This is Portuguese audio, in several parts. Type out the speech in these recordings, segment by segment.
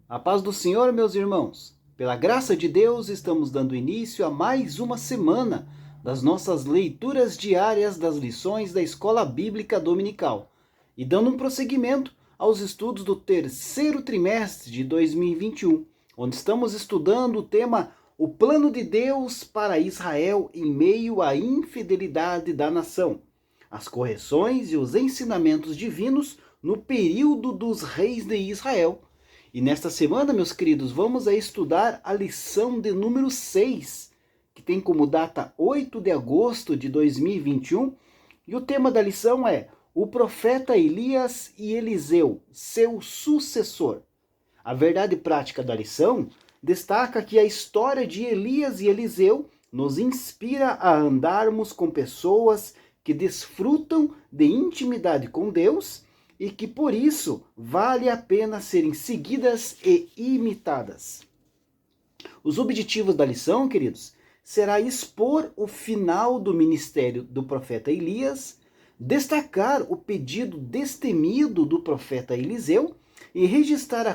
A paz do Senhor, meus irmãos. Pela graça de Deus, estamos dando início a mais uma semana das nossas leituras diárias das lições da Escola Bíblica Dominical e dando um prosseguimento aos estudos do terceiro trimestre de 2021, onde estamos estudando o tema O Plano de Deus para Israel em meio à infidelidade da nação, as correções e os ensinamentos divinos no período dos reis de Israel. E nesta semana, meus queridos, vamos estudar a lição de número 6, que tem como data 8 de agosto de 2021, e o tema da lição é o profeta Elias e Eliseu, seu sucessor. A verdade prática da lição destaca que a história de Elias e Eliseu nos inspira a andarmos com pessoas que desfrutam de intimidade com Deus e que por isso vale a pena serem seguidas e imitadas. Os objetivos da lição, queridos, será expor o final do ministério do profeta Elias, destacar o pedido destemido do profeta Eliseu e registrar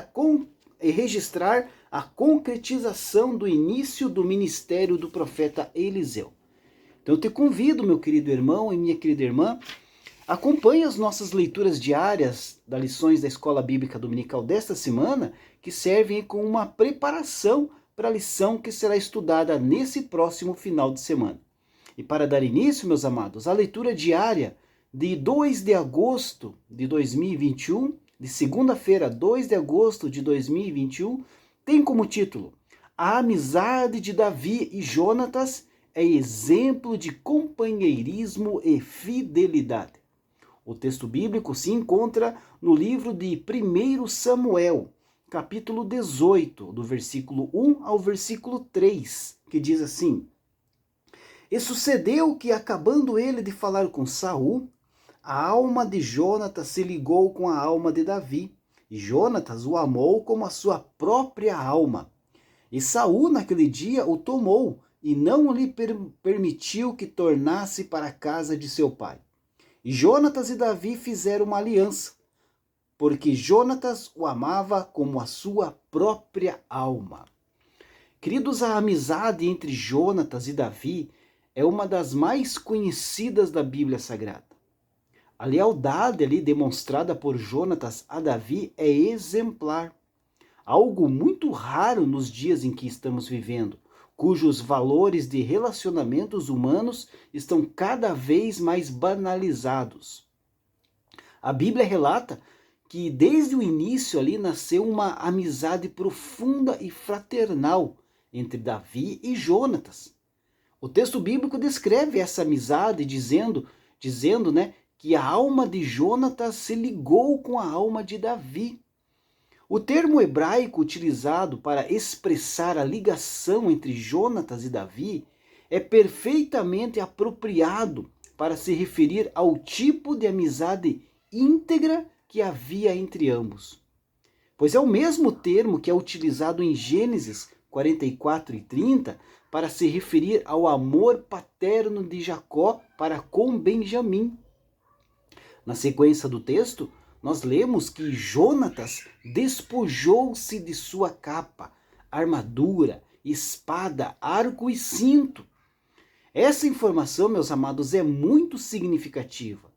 a concretização do início do ministério do profeta Eliseu. Então eu te convido, meu querido irmão e minha querida irmã, acompanhe as nossas leituras diárias das lições da Escola Bíblica Dominical desta semana, que servem como uma preparação para a lição que será estudada nesse próximo final de semana. E para dar início, meus amados, a leitura diária de 2 de agosto de 2021, de segunda-feira, 2 de agosto de 2021, tem como título: A amizade de Davi e Jonatas é exemplo de companheirismo e fidelidade. O texto bíblico se encontra no livro de 1 Samuel, capítulo 18, do versículo 1 ao versículo 3, que diz assim: E sucedeu que, acabando ele de falar com Saul, a alma de Jonatas se ligou com a alma de Davi, e Jonatas o amou como a sua própria alma. E Saul naquele dia o tomou, e não lhe permitiu que tornasse para a casa de seu pai. E Jonatas e Davi fizeram uma aliança, porque Jonatas o amava como a sua própria alma. Queridos, a amizade entre Jonatas e Davi é uma das mais conhecidas da Bíblia Sagrada. A lealdade ali demonstrada por Jonatas a Davi é exemplar. Algo muito raro nos dias em que estamos vivendo, cujos valores de relacionamentos humanos estão cada vez mais banalizados. A Bíblia relata que desde o início ali nasceu uma amizade profunda e fraternal entre Davi e Jonatas. O texto bíblico descreve essa amizade dizendo, que a alma de Jonatas se ligou com a alma de Davi. O termo hebraico utilizado para expressar a ligação entre Jonatas e Davi é perfeitamente apropriado para se referir ao tipo de amizade íntegra que havia entre ambos. Pois é o mesmo termo que é utilizado em Gênesis 44 e 30 para se referir ao amor paterno de Jacó para com Benjamim. Na sequência do texto, nós lemos que Jonatas despojou-se de sua capa, armadura, espada, arco e cinto. Essa informação, meus amados, é muito significativa,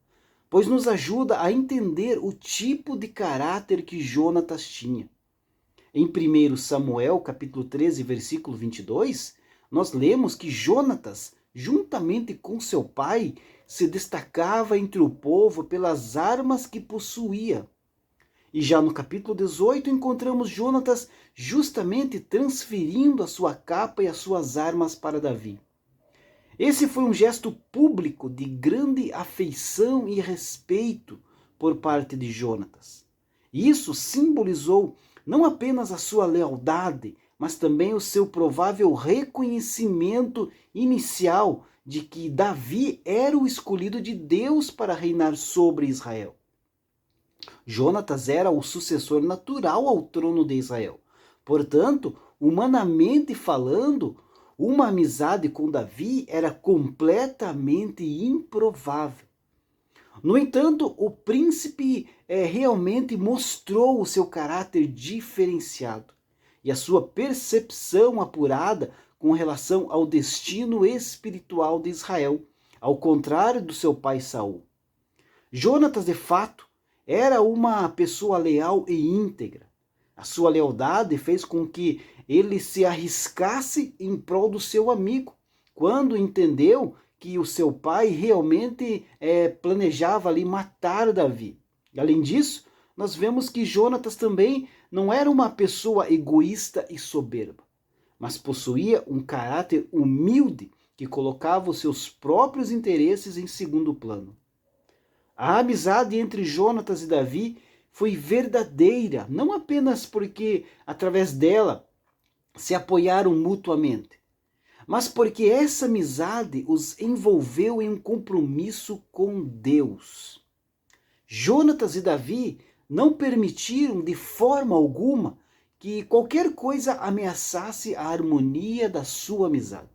pois nos ajuda a entender o tipo de caráter que Jonatas tinha. Em 1 Samuel, capítulo 13, versículo 22, nós lemos que Jonatas, juntamente com seu pai, se destacava entre o povo pelas armas que possuía. E já no capítulo 18 encontramos Jonatas justamente transferindo a sua capa e as suas armas para Davi. Esse foi um gesto público de grande afeição e respeito por parte de Jonatas. Isso simbolizou não apenas a sua lealdade, mas também o seu provável reconhecimento inicial de que Davi era o escolhido de Deus para reinar sobre Israel. Jonatas era o sucessor natural ao trono de Israel. Portanto, humanamente falando, uma amizade com Davi era completamente improvável. No entanto, o príncipe realmente mostrou o seu caráter diferenciado e a sua percepção apurada com relação ao destino espiritual de Israel, ao contrário do seu pai Saul. Jonatas, de fato, era uma pessoa leal e íntegra. A sua lealdade fez com que ele se arriscasse em prol do seu amigo, quando entendeu que o seu pai realmente planejava ali matar Davi. E, além disso, nós vemos que Jonatas também não era uma pessoa egoísta e soberba, mas possuía um caráter humilde que colocava os seus próprios interesses em segundo plano. A amizade entre Jonatas e Davi foi verdadeira, não apenas porque através dela se apoiaram mutuamente, mas porque essa amizade os envolveu em um compromisso com Deus. Jonatas e Davi não permitiram de forma alguma que qualquer coisa ameaçasse a harmonia da sua amizade.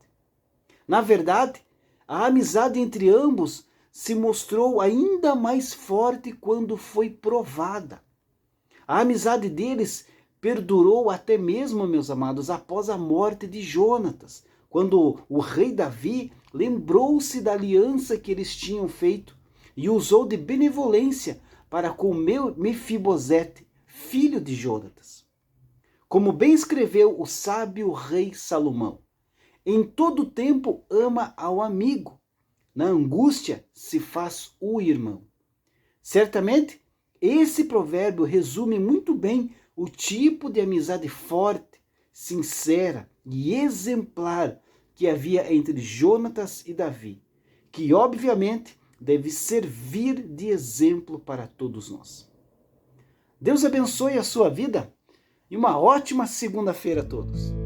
Na verdade, a amizade entre ambos se mostrou ainda mais forte quando foi provada. A amizade deles perdurou até mesmo, meus amados, após a morte de Jonatas, quando o rei Davi lembrou-se da aliança que eles tinham feito e usou de benevolência para com Mefibosete, filho de Jonatas. Como bem escreveu o sábio rei Salomão, em todo tempo ama ao amigo, na angústia se faz o irmão. Certamente, esse provérbio resume muito bem o tipo de amizade forte, sincera e exemplar que havia entre Jonatas e Davi, que obviamente deve servir de exemplo para todos nós. Deus abençoe a sua vida e uma ótima segunda-feira a todos.